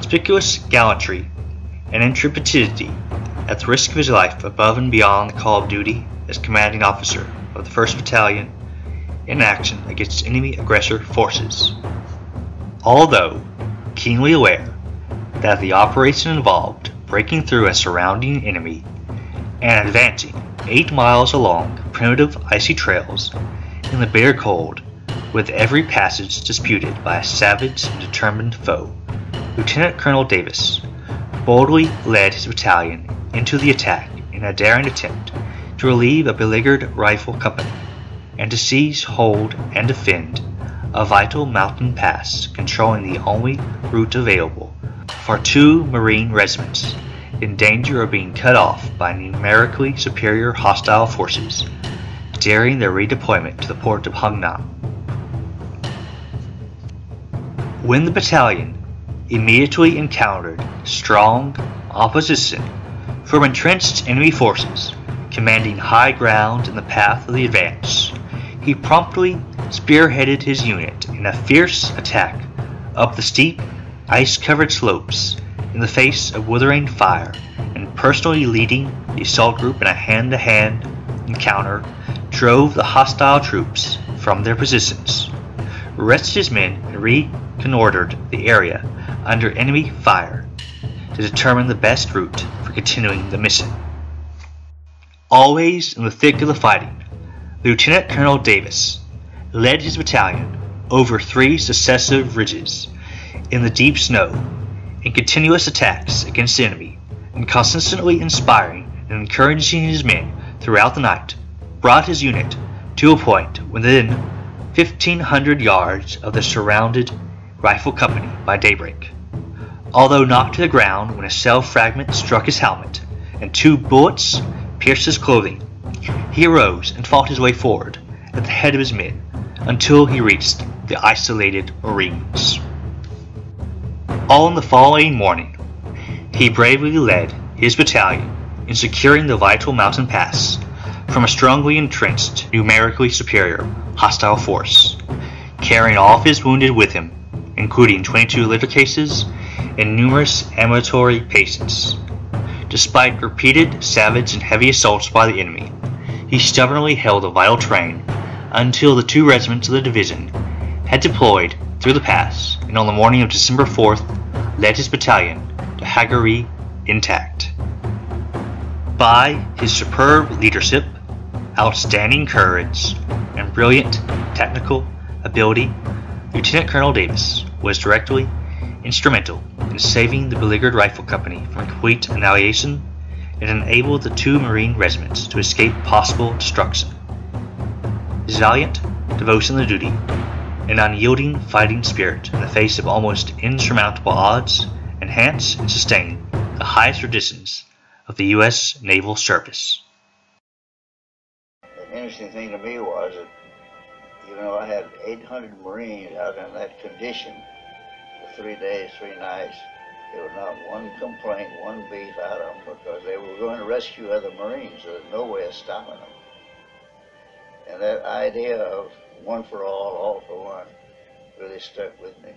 conspicuous gallantry and intrepidity at the risk of his life above and beyond the call of duty as commanding officer of the 1st Battalion in action against enemy aggressor forces. Although keenly aware that the operation involved breaking through a surrounding enemy and advancing 8 miles along primitive icy trails in the bitter cold, with every passage disputed by a savage and determined foe, Lieutenant Colonel Davis boldly led his battalion into the attack in a daring attempt to relieve a beleaguered rifle company and to seize, hold, and defend a vital mountain pass controlling the only route available for 2 Marine regiments in danger of being cut off by numerically superior hostile forces during their redeployment to the port of Hangnan. When the battalion immediately encountered strong opposition from entrenched enemy forces commanding high ground in the path of the advance, he promptly spearheaded his unit in a fierce attack up the steep, ice-covered slopes in the face of withering fire, and personally leading the assault group in a hand-to-hand encounter, drove the hostile troops from their positions, rested his men, and reconnoitered the area under enemy fire to determine the best route for continuing the mission. Always in the thick of the fighting, Lieutenant Colonel Davis led his battalion over 3 successive ridges in the deep snow in continuous attacks against the enemy, and consistently inspiring and encouraging his men throughout the night, brought his unit to a point within 1,500 yards of the surrounded rifle company by daybreak. Although knocked to the ground when a shell fragment struck his helmet and 2 bullets pierced his clothing, he arose and fought his way forward at the head of his men until he reached the isolated Marines. On the following morning, he bravely led his battalion in securing the vital mountain pass from a strongly entrenched, numerically superior hostile force, carrying all of his wounded with him, including 22 litter cases and numerous ambulatory patients. Despite repeated savage and heavy assaults by the enemy, he stubbornly held the vital terrain until the 2 regiments of the division had deployed through the pass, and on the morning of December 4th led his battalion to Hagari intact. By his superb leadership, outstanding courage, and brilliant technical ability, Lieutenant Colonel Davis was directly instrumental in saving the beleaguered rifle company from complete annihilation and enabled the 2 Marine regiments to escape possible destruction. His valiant devotion to duty and unyielding fighting spirit in the face of almost insurmountable odds enhance and sustain the highest traditions of the U.S. Naval Service. The interesting thing to me was that, I had 800 Marines out in that condition for 3 days, 3 nights. There was not one complaint, one beef out of them, because they were going to rescue other Marines. There was no way of stopping them. And that idea of one for all for one, really stuck with me.